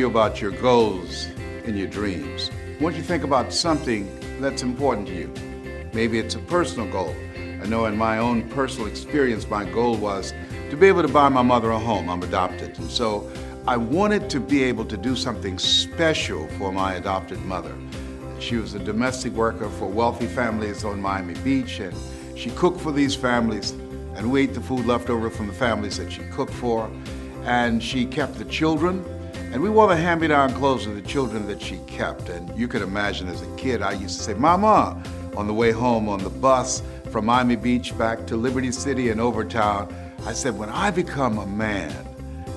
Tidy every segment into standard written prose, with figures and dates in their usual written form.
about your goals and your dreams. I want you to think about something that's important to you. Maybe it's a personal goal. I know in my own personal experience, my goal was to be able to buy my mother a home. I'm adopted. And so I wanted to be able to do something special for my adopted mother. She was a domestic worker for wealthy families on Miami Beach, and she cooked for these families, and we ate the food left over from the families that she cooked for. And she kept the children, and we wore the hand-me-down clothes of the children that she kept. And you could imagine as a kid, I used to say, "Mama," on the way home on the bus from Miami Beach back to Liberty City and Overtown. I said, when I become a man,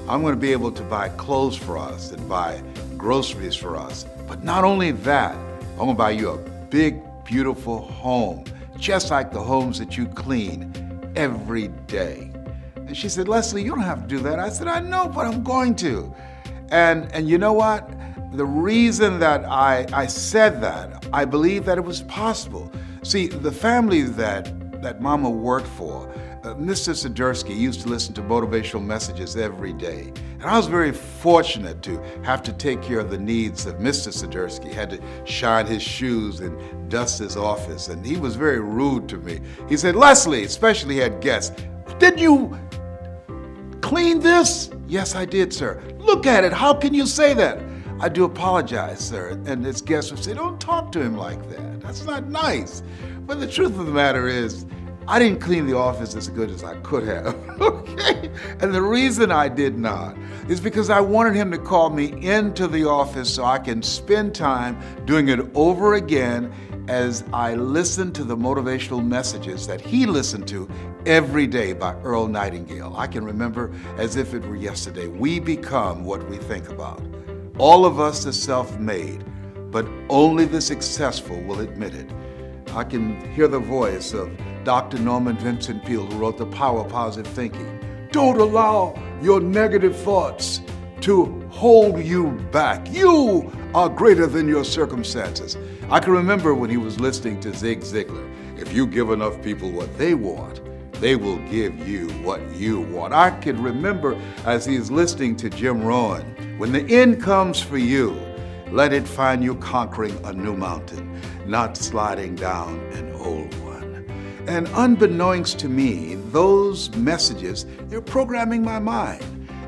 I'm going to be able to buy clothes for us and buy groceries for us. But not only that, I'm going to buy you a big, beautiful home, just like the homes that you clean every day. And she said, "Leslie, you don't have to do that." I said, "I know, but I'm going to." And you know what? The reason that I said that, I believe that it was possible. See, the family that Mama worked for, Mr. Sidursky used to listen to motivational messages every day. And I was very fortunate to have to take care of the needs of Mr. Sidursky. Had to shine his shoes and dust his office. And he was very rude to me. He said, "Leslie," especially he had guests, "did you clean this?" "Yes, I did, sir." "Look at it. How can you say that?" "I do apologize, sir." And his guests would say, "Don't talk to him like that. That's not nice." But the truth of the matter is, I didn't clean the office as good as I could have, okay? And the reason I did not is because I wanted him to call me into the office so I can spend time doing it over again as I listened to the motivational messages that he listened to every day by Earl Nightingale. I can remember as if it were yesterday. We become what we think about. All of us are self-made, but only the successful will admit it. I can hear the voice of Dr. Norman Vincent Peale, who wrote The Power of Positive Thinking. Don't allow your negative thoughts to hold you back. You are greater than your circumstances. I can remember when he was listening to Zig Ziglar. If you give enough people what they want, they will give you what you want. I can remember as he's listening to Jim Rohn, when the end comes for you, let it find you conquering a new mountain, not sliding down an old one. And unbeknownst to me, those messages, they're programming my mind.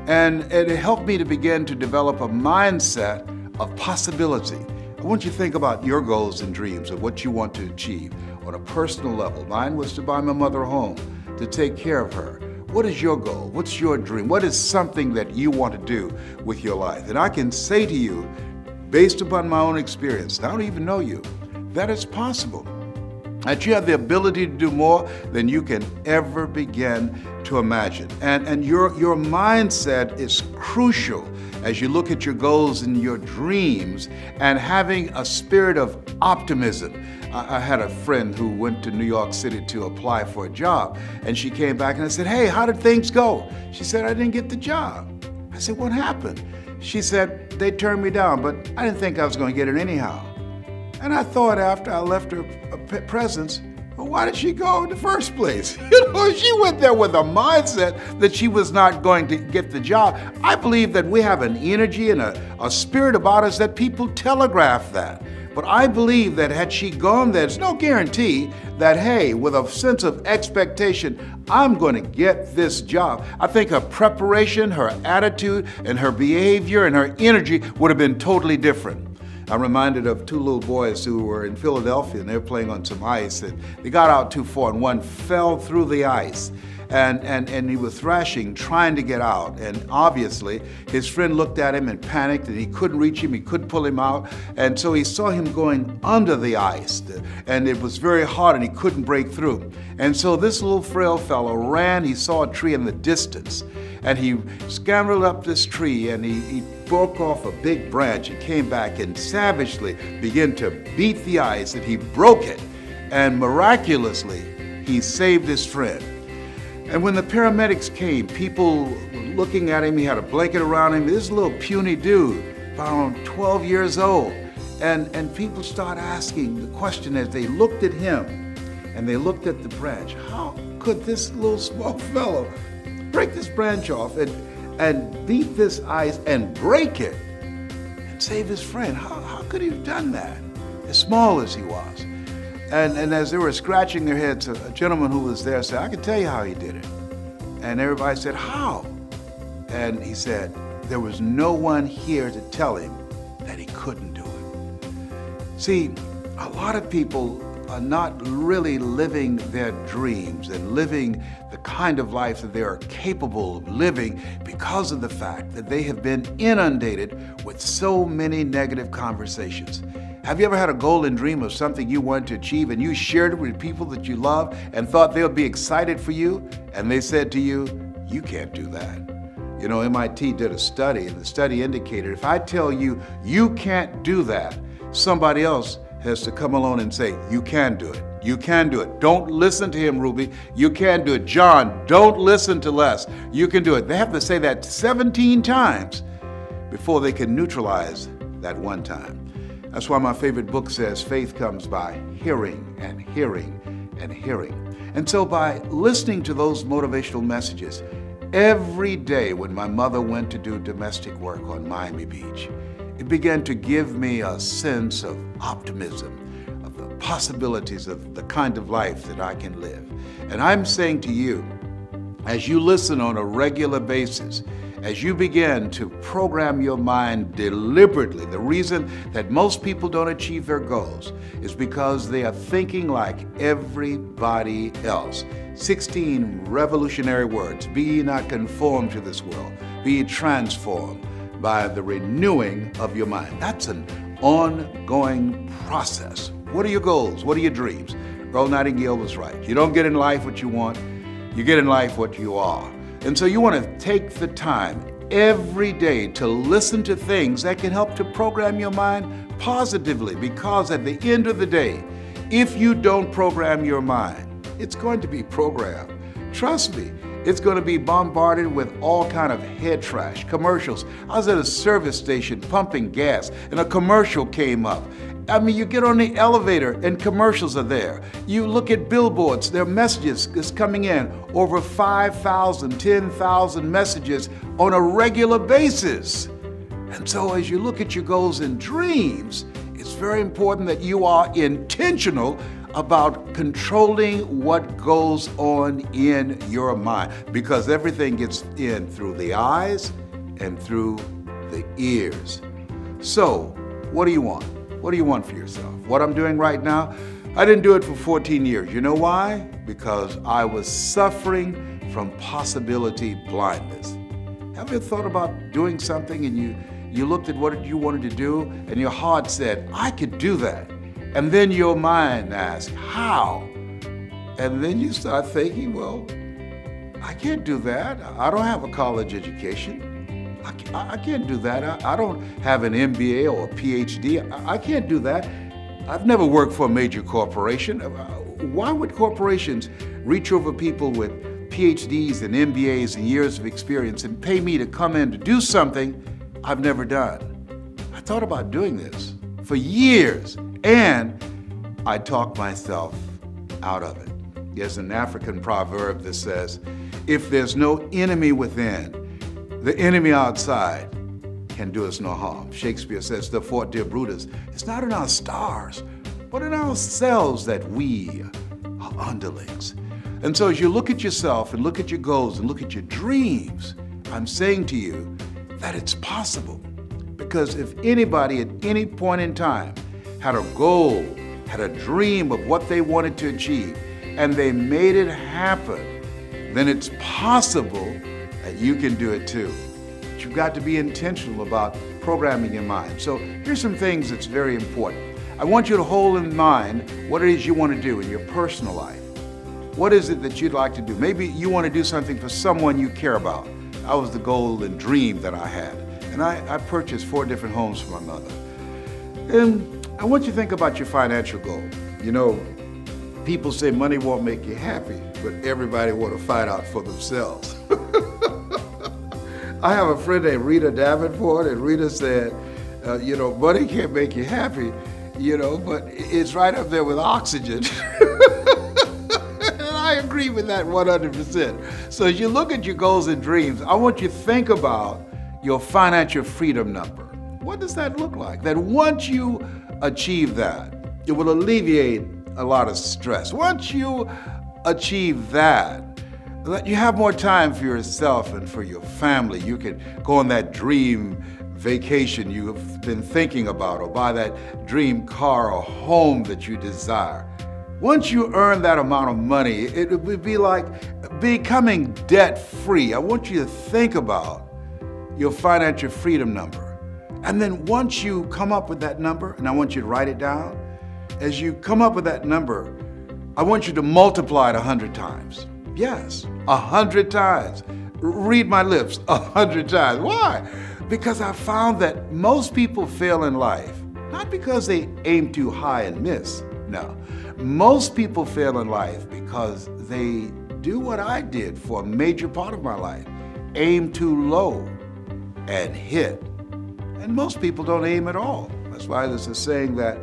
And it helped me to begin to develop a mindset of possibility. I want you to think about your goals and dreams of what you want to achieve on a personal level. Mine was to buy my mother a home, to take care of her. What is your goal? What's your dream? What is something that you want to do with your life? And I can say to you, based upon my own experience, and I don't even know you, that it's possible. That you have the ability to do more than you can ever begin to imagine. And your mindset is crucial as you look at your goals and your dreams and having a spirit of optimism. I had a friend who went to New York City to apply for a job, and she came back and I said, "Hey, how did things go?" She said, "I didn't get the job." I said, "What happened?" She said, "They turned me down, but I didn't think I was going to get it anyhow." And I thought after I left her presence, well, why did she go in the first place? You know, she went there with a mindset that she was not going to get the job. I believe that we have an energy and a spirit about us that people telegraph that. But I believe that had she gone there, there's no guarantee that, hey, with a sense of expectation, I'm going to get this job. I think her preparation, her attitude, and her behavior and her energy would have been totally different. I'm reminded of two little boys who were in Philadelphia and they were playing on some ice and they got out too far and one fell through the ice and he was thrashing, trying to get out. And obviously his friend looked at him and panicked and he couldn't reach him, he couldn't pull him out. And so he saw him going under the ice and it was very hard and he couldn't break through. And so this little frail fellow ran, he saw a tree in the distance and he scrambled up this tree and he broke off a big branch and came back and savagely began to beat the ice and he broke it. And miraculously, he saved his friend. And when the paramedics came, people were looking at him, he had a blanket around him, this little puny dude, around 12 years old. And people started asking the question as they looked at him and they looked at the branch, how could this little small fellow break this branch off and beat this ice and break it? save his friend. How could he have done that, as small as he was? And as they were scratching their heads, a gentleman who was there said, I can tell you how he did it. And everybody said, how? And he said, there was no one here to tell him that he couldn't do it. See, a lot of people are not really living their dreams and living the kind of life that they are capable of living because of the fact that they have been inundated with so many negative conversations. Have you ever had a goal and dream of something you wanted to achieve and you shared it with people that you love and thought they would be excited for you, and they said to you, you can't do that? You know, MIT did a study, and the study indicated if I tell you you can't do that, somebody else has to come along and say, you can do it. You can do it. Don't listen to him, Ruby. You can do it. John, don't listen to Les. You can do it. They have to say that 17 times before they can neutralize that one time. That's why my favorite book says faith comes by hearing and hearing and hearing. And so by listening to those motivational messages, every day when my mother went to do domestic work on Miami Beach, it began to give me a sense of optimism, of the possibilities of the kind of life that I can live. And I'm saying to you, as you listen on a regular basis, as you begin to program your mind deliberately, the reason that most people don't achieve their goals is because they are thinking like everybody else. 16 revolutionary words. Be ye not conformed to this world. Be ye transformed by the renewing of your mind. That's an ongoing process. What are your goals? What are your dreams? Earl Nightingale was right. You don't get in life what you want, you get in life what you are. And so you want to take the time every day to listen to things that can help to program your mind positively, because at the end of the day, if you don't program your mind, it's going to be programmed. Trust me. It's going to be bombarded with all kind of head trash, commercials. I was at a service station pumping gas and a commercial came up. I mean, you get on the elevator and commercials are there. You look at billboards, there are messages that's coming in, over 5,000, 10,000 messages on a regular basis. And so as you look at your goals and dreams, it's very important that you are intentional about controlling what goes on in your mind, because everything gets in through the eyes and through the ears. So, what do you want? What do you want for yourself? What I'm doing right now, I didn't do it for 14 years. You know why? Because I was suffering from possibility blindness. Have you thought about doing something and you looked at what you wanted to do and your heart said, I could do that. And then your mind asks, how? And then you start thinking, well, I can't do that. I don't have a college education. I can't do that. I don't have an MBA or a PhD. I can't do that. I've never worked for a major corporation. Why would corporations reach over people with PhDs and MBAs and years of experience and pay me to come in to do something I've never done? I thought about doing this for years, and I talked myself out of it. There's an African proverb that says, if there's no enemy within, the enemy outside can do us no harm. Shakespeare says, therefore, dear Brutus, it's not in our stars, but in ourselves that we are underlings. And so as you look at yourself and look at your goals and look at your dreams, I'm saying to you that it's possible. Because if anybody at any point in time had a goal, had a dream of what they wanted to achieve, and they made it happen, then it's possible that you can do it too. But you've got to be intentional about programming your mind. So here's some things that's very important. I want you to hold in mind what it is you want to do in your personal life. What is it that you'd like to do? Maybe you want to do something for someone you care about. That was the goal and dream that I had. And I purchased 4 different homes for my mother. And I want you to think about your financial goal. You know, people say money won't make you happy, but everybody want to find out for themselves. I have a friend named Rita Davenport, and Rita said, money can't make you happy, but it's right up there with oxygen. And I agree with that 100%. So as you look at your goals and dreams, I want you to think about your financial freedom number. What does that look like? That once you achieve that, it will alleviate a lot of stress. Once you achieve that you have more time for yourself and for your family. You can go on that dream vacation you have been thinking about, or buy that dream car or home that you desire. Once you earn that amount of money, it would be like becoming debt-free. I want you to think about your financial freedom number. And then once you come up with that number, and I want you to write it down, as you come up with that number, I want you to multiply it 100 times. Yes, 100 times. Read my lips, 100 times. Why? Because I found that most people fail in life, not because they aim too high and miss. No, most people fail in life because they do what I did for a major part of my life. Aim too low and hit. And most people don't aim at all. That's why there's a saying that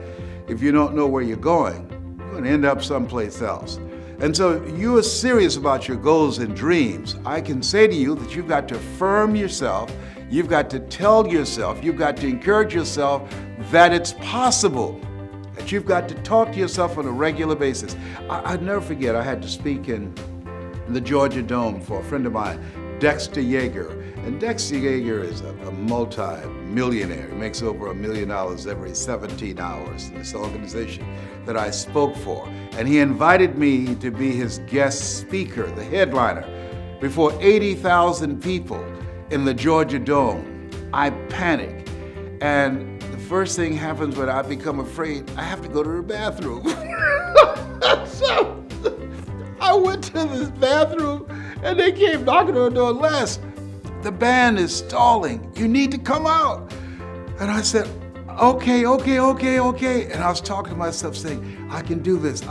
if you don't know where you're going to end up someplace else. And so you are serious about your goals and dreams. I can say to you that you've got to affirm yourself, you've got to tell yourself, you've got to encourage yourself that it's possible, that you've got to talk to yourself on a regular basis. I'd never forget, I had to speak in the Georgia Dome for a friend of mine, Dexter Yeager. And Dexter Yeager is a multi-millionaire. He makes over $1 million every 17 hours in this organization that I spoke for. And he invited me to be his guest speaker, the headliner, before 80,000 people in the Georgia Dome. I panic. And the first thing happens when I become afraid, I have to go to the bathroom. So I went to this bathroom and they came knocking on the door. Les, the band is stalling. You need to come out. And I said, okay. And I was talking to myself saying, I can do this.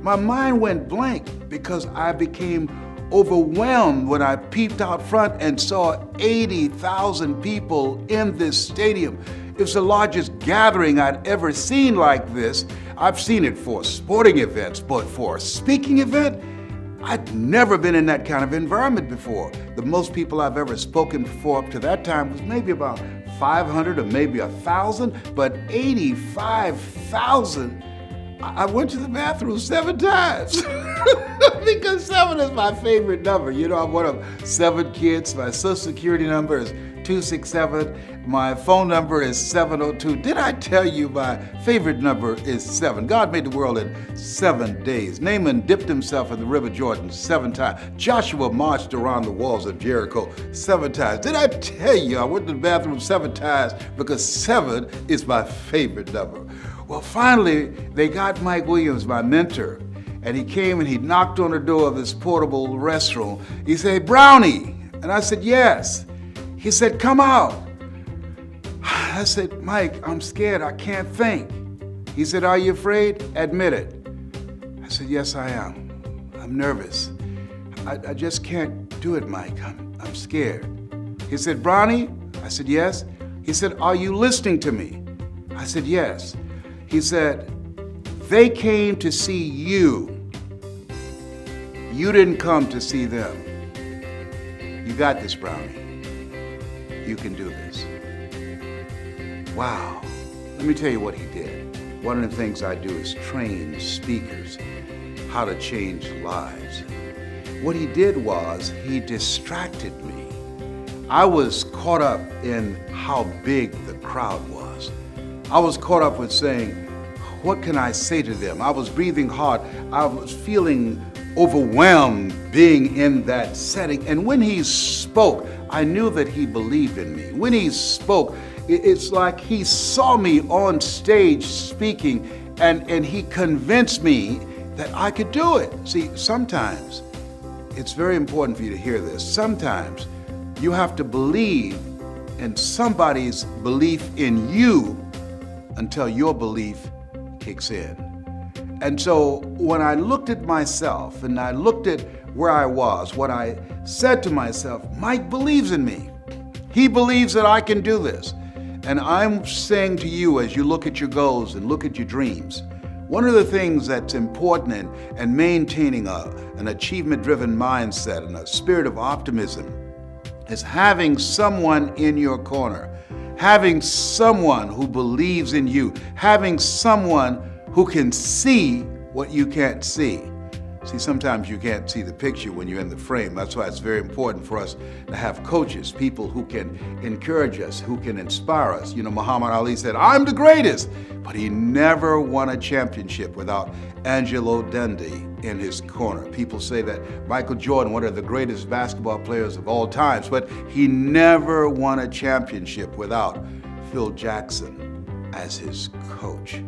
My mind went blank because I became overwhelmed when I peeped out front and saw 80,000 people in this stadium. It was the largest gathering I'd ever seen like this. I've seen it for sporting events, but for a speaking event, I'd never been in that kind of environment before. The most people I've ever spoken before up to that time was maybe about 500 or maybe 1,000, but 85,000. I went to the bathroom 7 times because 7 is my favorite number. You know, I'm one of 7 kids. My social security number is 267. My phone number is 702. Did I tell you my favorite number is 7? God made the world in 7 days. Naaman dipped himself in the River Jordan 7 times. Joshua marched around the walls of Jericho 7 times. Did I tell you I went to the bathroom 7 times because 7 is my favorite number? Well, finally, they got Mike Williams, my mentor, and he came and he knocked on the door of this portable restroom. He said, Brownie. And I said, yes. He said, come out. I said, Mike, I'm scared. I can't think. He said, are you afraid? Admit it. I said, yes, I am. I'm nervous. I just can't do it, Mike. I'm scared. He said, Brownie? I said, yes. He said, are you listening to me? I said, yes. He said, they came to see you. You didn't come to see them. You got this, Brownie. You can do this. Wow. Let me tell you what he did. One of the things I do is train speakers how to change lives. What he did was he distracted me. I was caught up in how big the crowd was. I was caught up with saying, what can I say to them? I was breathing hard. I was feeling overwhelmed being in that setting. And when he spoke, I knew that he believed in me. When he spoke, it's like he saw me on stage speaking and he convinced me that I could do it. See, sometimes it's very important for you to hear this. Sometimes you have to believe in somebody's belief in you until your belief kicks in. And so when I looked at myself and I looked at where I was, what I said to myself, Mike believes in me. He believes that I can do this. And I'm saying to you, as you look at your goals and look at your dreams, one of the things that's important in maintaining an achievement-driven mindset and a spirit of optimism is having someone in your corner, having someone who believes in you, having someone who can see what you can't see. See, sometimes you can't see the picture when you're in the frame. That's why it's very important for us to have coaches, people who can encourage us, who can inspire us. You know, Muhammad Ali said, "I'm the greatest," but he never won a championship without Angelo Dundee in his corner. People say that Michael Jordan, one of the greatest basketball players of all times, but he never won a championship without Phil Jackson as his coach.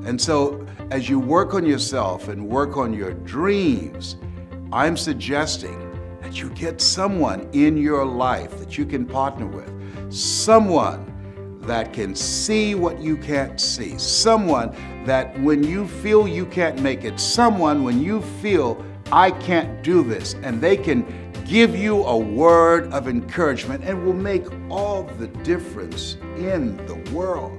And so, as you work on yourself and work on your dreams, I'm suggesting that you get someone in your life that you can partner with, someone that can see what you can't see, someone that when you feel you can't make it, someone when you feel I can't do this, and they can give you a word of encouragement and will make all the difference in the world.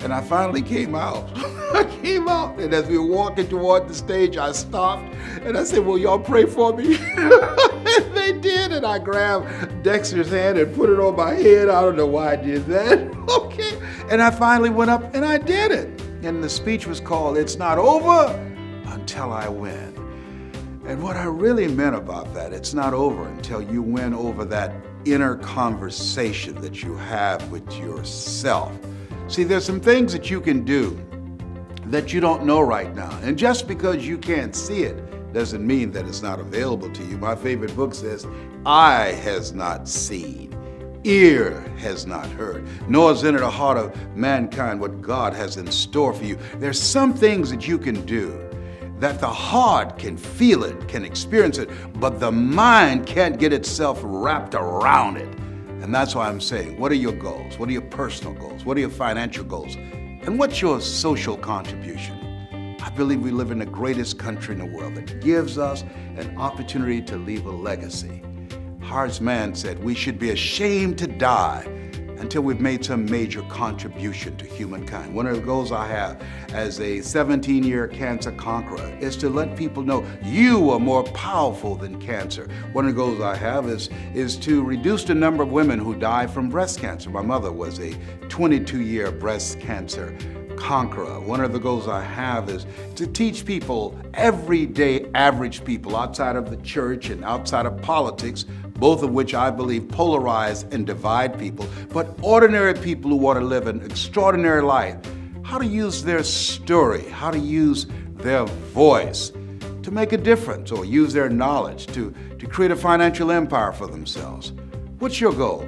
And I finally came out. I came out, and as we were walking toward the stage, I stopped, and I said, "Will y'all pray for me?" And they did, and I grabbed Dexter's hand and put it on my head. I don't know why I did that. Okay. And I finally went up, and I did it. And the speech was called, "It's Not Over Until I Win." And what I really meant about that, it's not over until you win over that inner conversation that you have with yourself. See, there's some things that you can do that you don't know right now. And just because you can't see it doesn't mean that it's not available to you. My favorite book says, "Eye has not seen, ear has not heard, nor has entered the heart of mankind what God has in store for you." There's some things that you can do that the heart can feel it, can experience it, but the mind can't get itself wrapped around it. And that's why I'm saying, what are your goals? What are your personal goals? What are your financial goals? And what's your social contribution? I believe we live in the greatest country in the world that gives us an opportunity to leave a legacy. Horace Mann said we should be ashamed to die until we've made some major contribution to humankind. One of the goals I have as a 17-year cancer conqueror is to let people know you are more powerful than cancer. One of the goals I have is to reduce the number of women who die from breast cancer. My mother was a 22-year breast cancer conqueror. One of the goals I have is to teach people, everyday average people outside of the church and outside of politics, both of which I believe polarize and divide people, but ordinary people who want to live an extraordinary life, how to use their story, how to use their voice to make a difference, or use their knowledge to create a financial empire for themselves. What's your goal?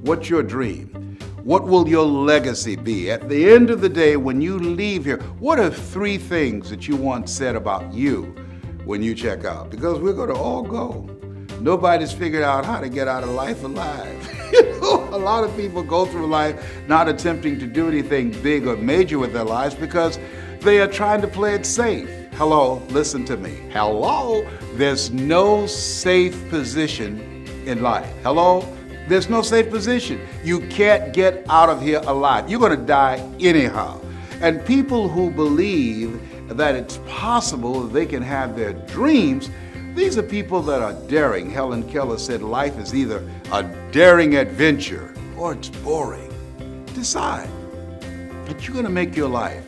What's your dream? What will your legacy be? At the end of the day, when you leave here, what are 3 things that you want said about you when you check out? Because we're going to all go. Nobody's figured out how to get out of life alive. A lot of people go through life not attempting to do anything big or major with their lives because they are trying to play it safe. Hello, listen to me. Hello, there's no safe position in life. Hello? There's no safe position. You can't get out of here alive. You're going to die anyhow. And people who believe that it's possible they can have their dreams, these are people that are daring. Helen Keller said life is either a daring adventure or it's boring. Decide that you're going to make your life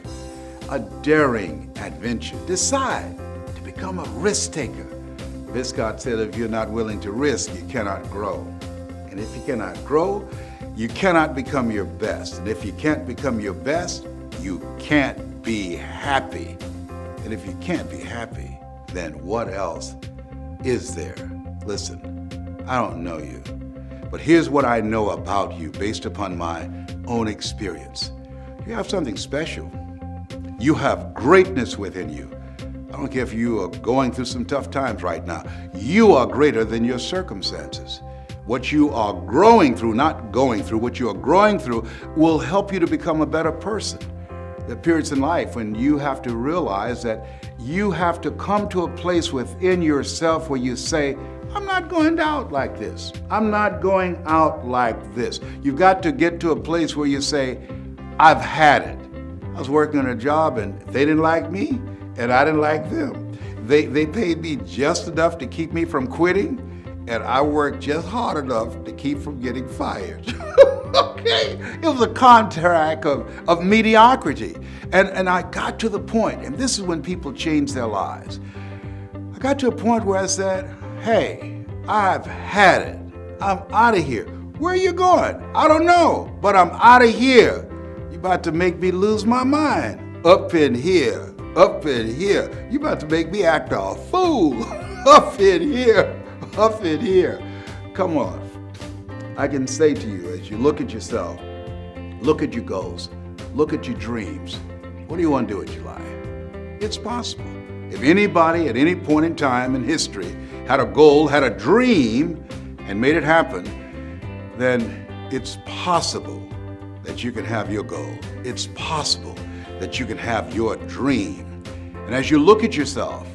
a daring adventure. Decide to become a risk taker. Viscott said if you're not willing to risk, you cannot grow. And if you cannot grow, you cannot become your best. And if you can't become your best, you can't be happy. And if you can't be happy, then what else is there? Listen, I don't know you, but here's what I know about you based upon my own experience. You have something special. You have greatness within you. I don't care if you are going through some tough times right now. You are greater than your circumstances. What you are growing through, not going through, what you are growing through will help you to become a better person. There are periods in life when you have to realize that you have to come to a place within yourself where you say, I'm not going out like this. I'm not going out like this. You've got to get to a place where you say, I've had it. I was working on a job and they didn't like me and I didn't like them. They paid me just enough to keep me from quitting, and I worked just hard enough to keep from getting fired. Okay? It was a contract of mediocrity. And I got to the point, and this is when people change their lives. I got to a point where I said, hey, I've had it. I'm out of here. Where are you going? I don't know, but I'm out of here. You're about to make me lose my mind. Up in here, up in here. You're about to make me act a fool. Up in here, up in here. Come on. I can say to you, as you look at yourself, look at your goals, look at your dreams. What do you want to do with your life? It's possible. If anybody at any point in time in history had a goal, had a dream, and made it happen, then it's possible that you can have your goal. It's possible that you can have your dream. And as you look at yourself,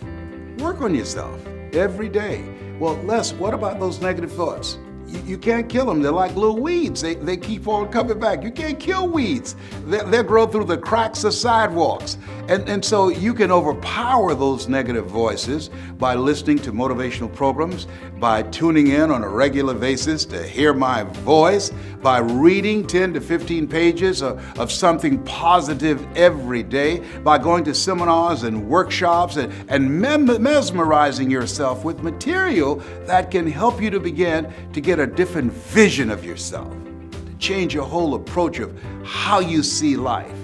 work on yourself every day. Well, Les, what about those negative thoughts? You can't kill them. They're like little weeds. They keep on coming back. You can't kill weeds. They grow through the cracks of sidewalks. And so you can overpower those negative voices by listening to motivational programs, by tuning in on a regular basis to hear my voice, by reading 10 to 15 pages of something positive every day, by going to seminars and workshops and mesmerizing yourself with material that can help you to begin to get a different vision of yourself, to change your whole approach of how you see life.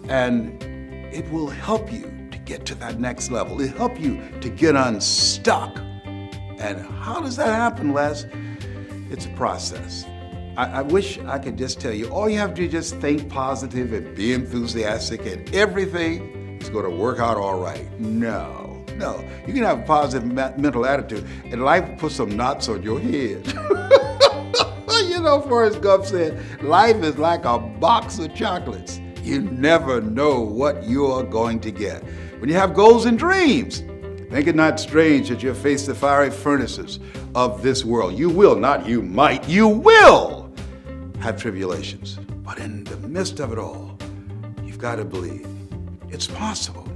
And it will help you to get to that next level. It'll help you to get unstuck. And how does that happen, Les? It's a process. I wish I could just tell you, all you have to do is just think positive and be enthusiastic and everything is going to work out all right. No. You can have a positive mental attitude and life will put some knots on your head. You know, Forrest Gump said, life is like a box of chocolates. You never know what you're going to get. When you have goals and dreams, think it not strange that you'll face the fiery furnaces of this world. You will, not you might, you will have tribulations. But in the midst of it all, you've got to believe it's possible.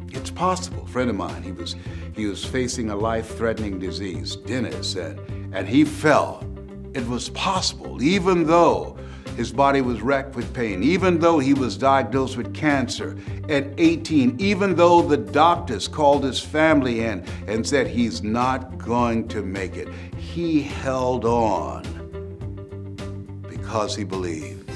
It's possible. A friend of mine, he was facing a life-threatening disease, Dennis, and he felt it was possible, even though his body was racked with pain, even though he was diagnosed with cancer at 18, even though the doctors called his family in and said he's not going to make it. He held on because he believed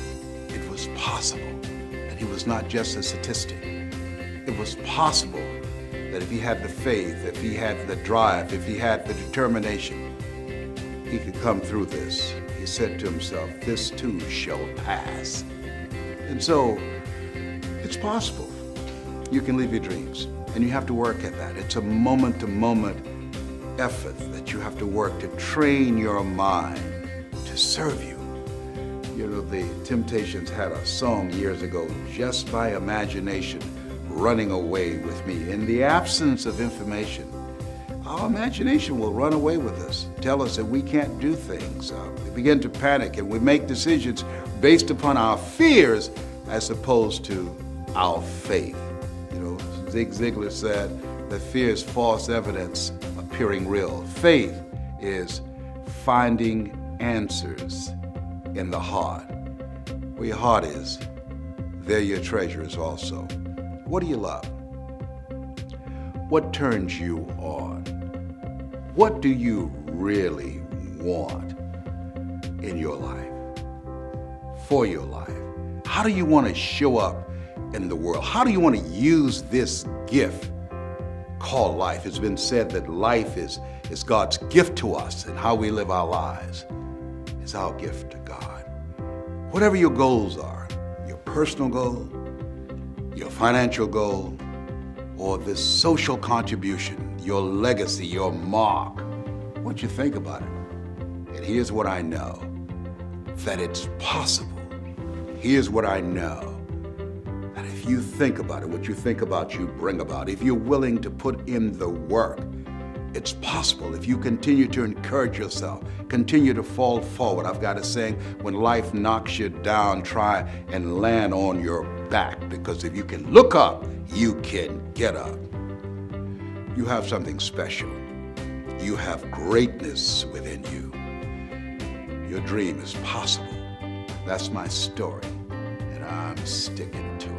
it was possible, that he was not just a statistic. It was possible that if he had the faith, if he had the drive, if he had the determination, he could come through this. He said to himself, this too shall pass. And so, it's possible. You can live your dreams, and you have to work at that. It's a moment-to-moment effort that you have to work to train your mind to serve you. You know, the Temptations had a song years ago, Just by Imagination, running away with me. In the absence of information, our imagination will run away with us, tell us that we can't do things. We begin to panic and we make decisions based upon our fears as opposed to our faith. You know, Zig Ziglar said that fear is false evidence appearing real. Faith is finding answers in the heart. Where your heart is, there your treasure is also. What do you love? What turns you on? What do you really want in your life, for your life? How do you want to show up in the world? How do you want to use this gift called life? It's been said that life is God's gift to us, and how we live our lives is our gift to God. Whatever your goals are, your personal goal, your financial goal, or this social contribution, your legacy, your mark, what you think about it. And here's what I know, that it's possible. Here's what I know, that if you think about it, what you think about, you bring about. If you're willing to put in the work, it's possible. If you continue to encourage yourself, continue to fall forward. I've got a saying, when life knocks you down, try and land on your back, because if you can look up, you can get up. You have something special. You have greatness within you. your dream is possible. That's my story, and I'm sticking to it.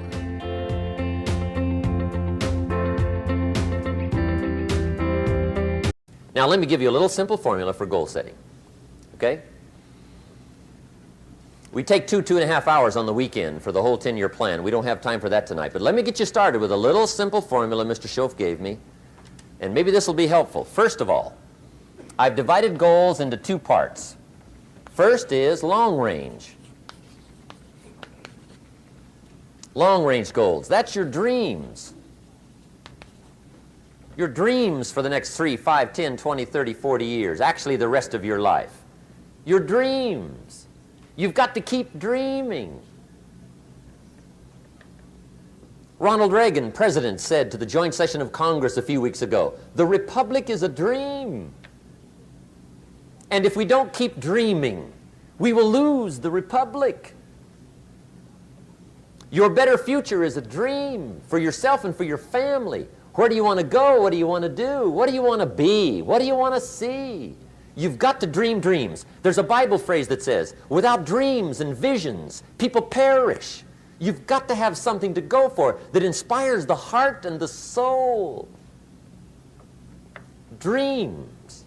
Now let me give you a little simple formula for goal setting, okay? We take 2.5 hours on the weekend for the whole 10-year plan. We don't have time for that tonight, but let me get you started with a little simple formula Mr. Shoaff gave me, and maybe this will be helpful. First of all, I've divided goals into 2 parts. First is long range. Long range goals. That's your dreams. Your dreams for the next 3, 5, 10, 20, 30, 40 years. Actually, the rest of your life. Your dreams. You've got to keep dreaming. Ronald Reagan, president, said to the joint session of Congress a few weeks ago, "The Republic is a dream. And if we don't keep dreaming, we will lose the Republic." Your better future is a dream for yourself and for your family. Where do you want to go? What do you want to do? What do you want to be? What do you want to see? You've got to dream dreams. There's a Bible phrase that says, without dreams and visions, people perish. You've got to have something to go for that inspires the heart and the soul. Dreams.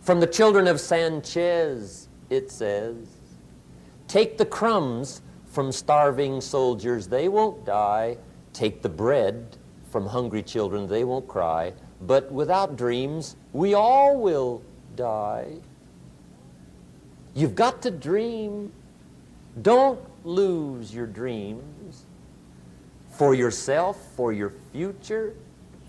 From the children of Sanchez, it says, take the crumbs from starving soldiers, they won't die. Take the bread from hungry children, they won't cry. But without dreams, we all will die. You've got to dream. Don't lose your dreams for yourself, for your future,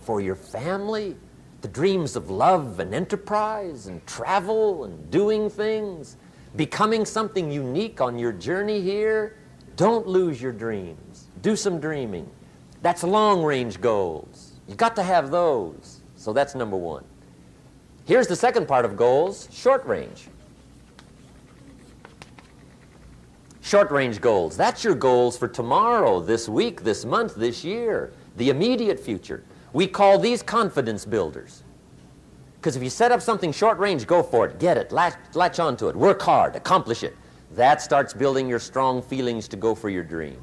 for your family. The dreams of love and enterprise and travel and doing things, becoming something unique on your journey here. Don't lose your dreams. Do some dreaming. That's long-range goals. You've got to have those. So that's number 1. Here's the second part of goals, short range. Short-range goals. That's your goals for tomorrow, this week, this month, this year, the immediate future. We call these confidence builders. Because if you set up something short-range, go for it, get it, latch onto it, work hard, accomplish it. That starts building your strong feelings to go for your dreams.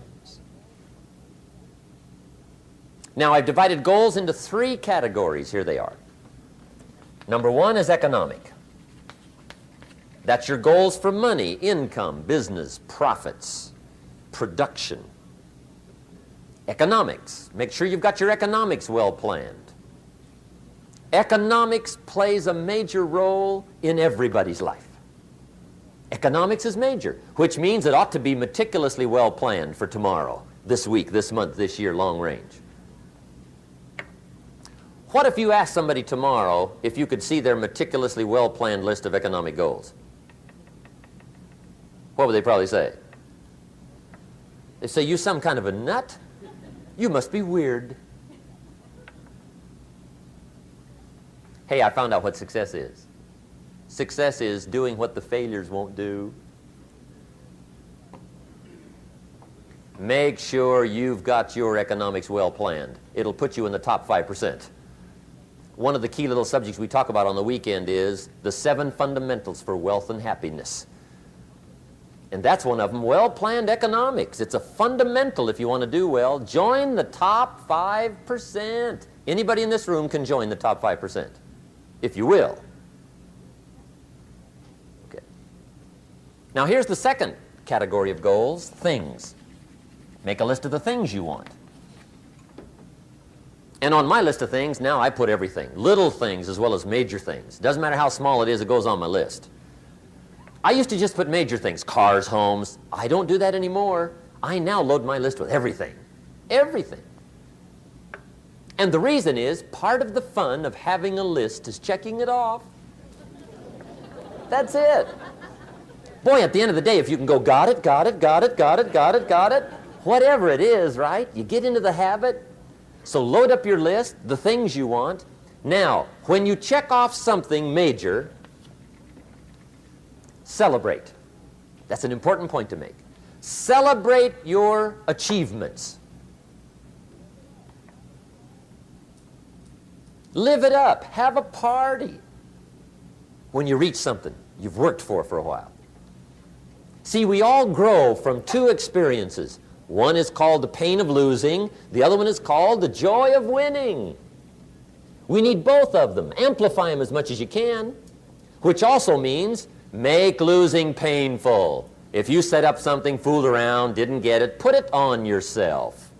Now, I've divided goals into 3 categories. Here they are. Number 1 is economic. That's your goals for money, income, business, profits, production. Economics. Make sure you've got your economics well planned. Economics plays a major role in everybody's life. Economics is major, which means it ought to be meticulously well planned for tomorrow, this week, this month, this year, long range. What if you asked somebody tomorrow if you could see their meticulously well-planned list of economic goals? What would they probably say? They'd say, you some kind of a nut? You must be weird. Hey, I found out what success is. Success is doing what the failures won't do. Make sure you've got your economics well planned. It'll put you in the top 5%. One of the key little subjects we talk about on the weekend is the 7 fundamentals for wealth and happiness. And that's one of them, well-planned economics. It's a fundamental if you want to do well. Join the top 5%. Anybody in this room can join the top 5%, if you will. Okay. Now here's the second category of goals, things. Make a list of the things you want. And on my list of things, now I put everything. Little things as well as major things. Doesn't matter how small it is, it goes on my list. I used to just put major things, cars, homes. I don't do that anymore. I now load my list with everything. Everything. And the reason is, part of the fun of having a list is checking it off. That's it. Boy, at the end of the day, if you can go, got it, got it, got it, got it, got it, got it, whatever it is, right? You get into the habit. So load up your list, the things you want. Now, when you check off something major, celebrate. That's an important point to make. Celebrate your achievements. Live it up. Have a party when you reach something. you've worked for a while. See, we all grow from two experiences. One is called the pain of losing. The other one is called the joy of winning. We need both of them. Amplify them as much as you can, which also means make losing painful. If you set up something, fooled around, didn't get it, put it on yourself.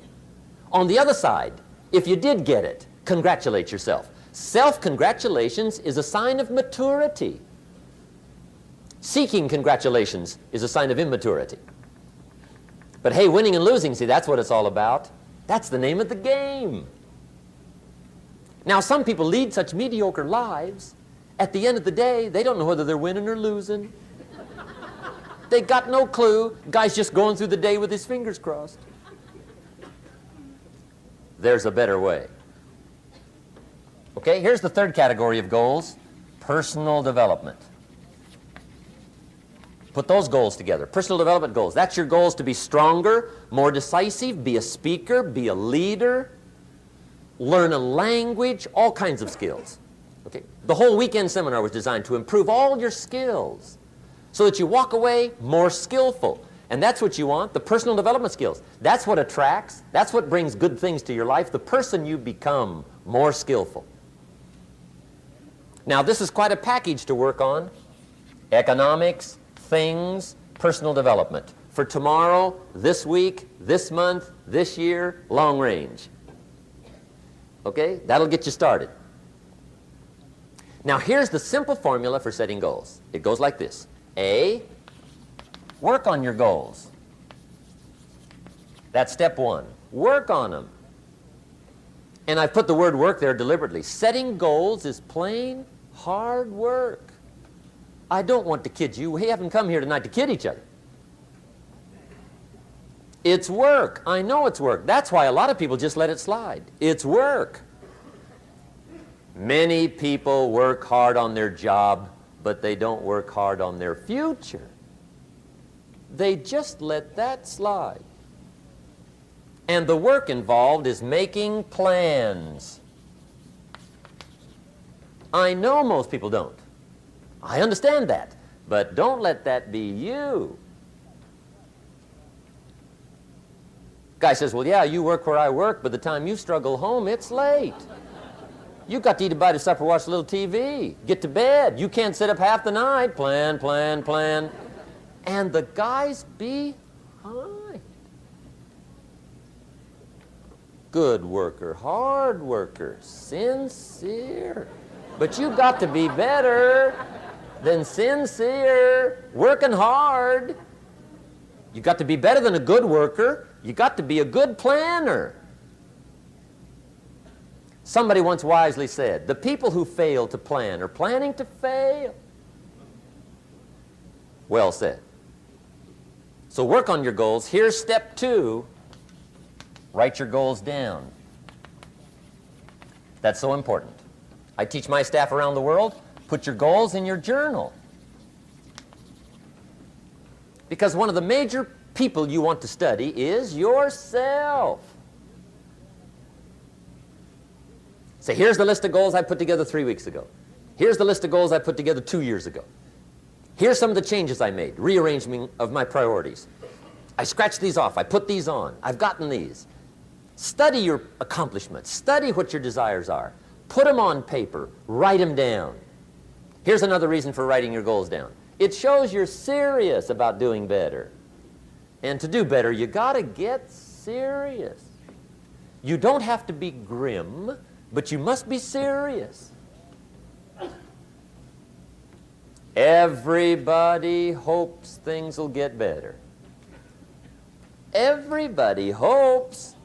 On the other side, if you did get it, congratulate yourself. Self-congratulations is a sign of maturity. Seeking congratulations is a sign of immaturity. But hey, winning and losing, see, that's what it's all about. That's the name of the game. Now, some people lead such mediocre lives, at the end of the day, they don't know whether they're winning or losing. They got no clue. Guy's just going through the day with his fingers crossed. There's a better way. Okay, here's the third category of goals, personal development. Put those goals together. Personal development goals. That's your goals to be stronger, more decisive, be a speaker, be a leader, learn a language, all kinds of skills. Okay? The whole weekend seminar was designed to improve all your skills so that you walk away more skillful. And that's what you want, the personal development skills. That's what attracts, that's what brings good things to your life, the person you become more skillful. Now, this is quite a package to work on. Economics, things, personal development. For tomorrow, this week, this month, this year, long range. Okay? That'll get you started. Now, here's the simple formula for setting goals. It goes like this. A, work on your goals. That's step one. Work on them. And I put the word work there deliberately. Setting goals is plain hard work. I don't want to kid you. We haven't come here tonight to kid each other. It's work. I know it's work. That's why a lot of people just let it slide. It's work. Many people work hard on their job, but they don't work hard on their future. They just let that slide. And the work involved is making plans. I know most people don't. I understand that. But don't let that be you. Guy says, well, yeah, you work where I work, but the time you struggle home, it's late. You got to eat a bite of supper, watch a little TV, get to bed. You can't sit up half the night. Plan, plan, plan. And the guy's behind. Good worker, hard worker, sincere. But you got to be better than sincere, working hard. You got to be better than a good worker. You got to be a good planner. Somebody once wisely said, the people who fail to plan are planning to fail. Well said. So work on your goals. Here's step two. Write your goals down. That's so important. I teach my staff around the world, put your goals in your journal. Because one of the major people you want to study is yourself. Say, here's the list of goals I put together 3 weeks ago. Here's the list of goals I put together 2 years ago. Here's some of the changes I made, rearrangement of my priorities. I scratched these off, I put these on, I've gotten these. Study your accomplishments, study what your desires are. Put them on paper, write them down. Here's another reason for writing your goals down. It shows you're serious about doing better. And to do better, you got to get serious. You don't have to be grim, but you must be serious. Everybody hopes things will get better. Everybody hopes.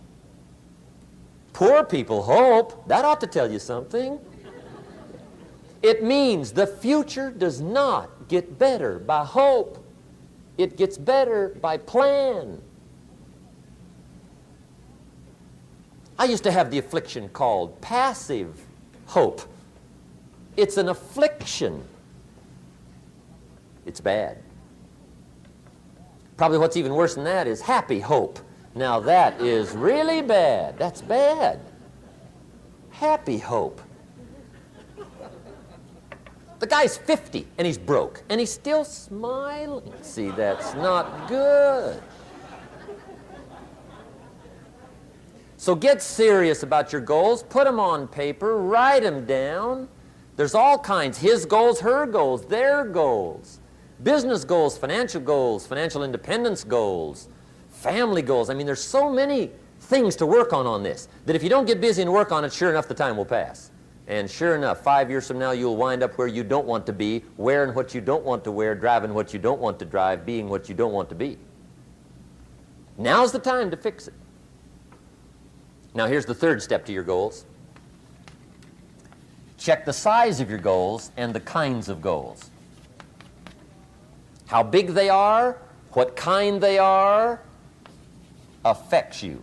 Poor people hope. That ought to tell you something. It means the future does not get better by hope. It gets better by plan. I used to have the affliction called passive hope. It's an affliction. It's bad. Probably what's even worse than that is happy hope. Now that is really bad. That's bad. Happy hope. The guy's 50 and he's broke and he's still smiling. See, that's not good. So get serious about your goals. Put them on paper. Write them down. There's all kinds. His goals, her goals, their goals. Business goals, financial independence goals, family goals. I mean, there's so many things to work on this that if you don't get busy and work on it, sure enough, the time will pass. And sure enough, 5 years from now, you'll wind up where you don't want to be, wearing what you don't want to wear, driving what you don't want to drive, being what you don't want to be. Now's the time to fix it. Now, here's the third step to your goals. Check the size of your goals and the kinds of goals. How big they are, what kind they are, affects you.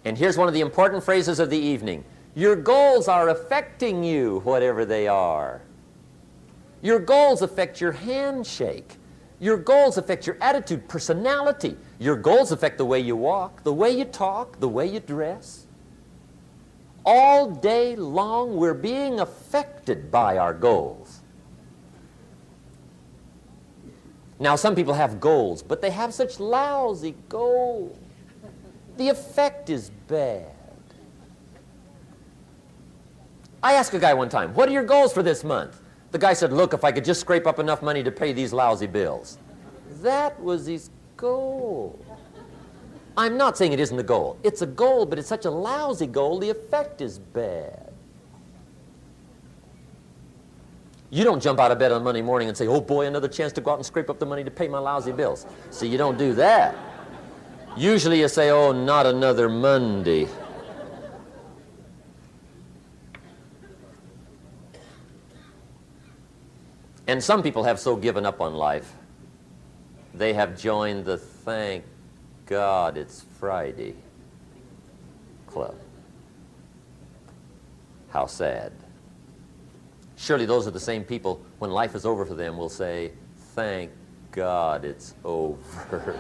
And here's one of the important phrases of the evening. Your goals are affecting you, whatever they are. Your goals affect your handshake. Your goals affect your attitude, personality. Your goals affect the way you walk, the way you talk, the way you dress. All day long, we're being affected by our goals. Now, some people have goals, but they have such lousy goals. The effect is bad. I asked a guy one time, what are your goals for this month? The guy said, look, if I could just scrape up enough money to pay these lousy bills. That was his goal. I'm not saying it isn't a goal. It's a goal, but it's such a lousy goal, the effect is bad. You don't jump out of bed on Monday morning and say, oh boy, another chance to go out and scrape up the money to pay my lousy bills. See, you don't do that. Usually you say, oh, not another Monday. And some people have so given up on life, they have joined the thank God it's Friday club. How sad. Surely those are the same people, when life is over for them, will say, thank God it's over.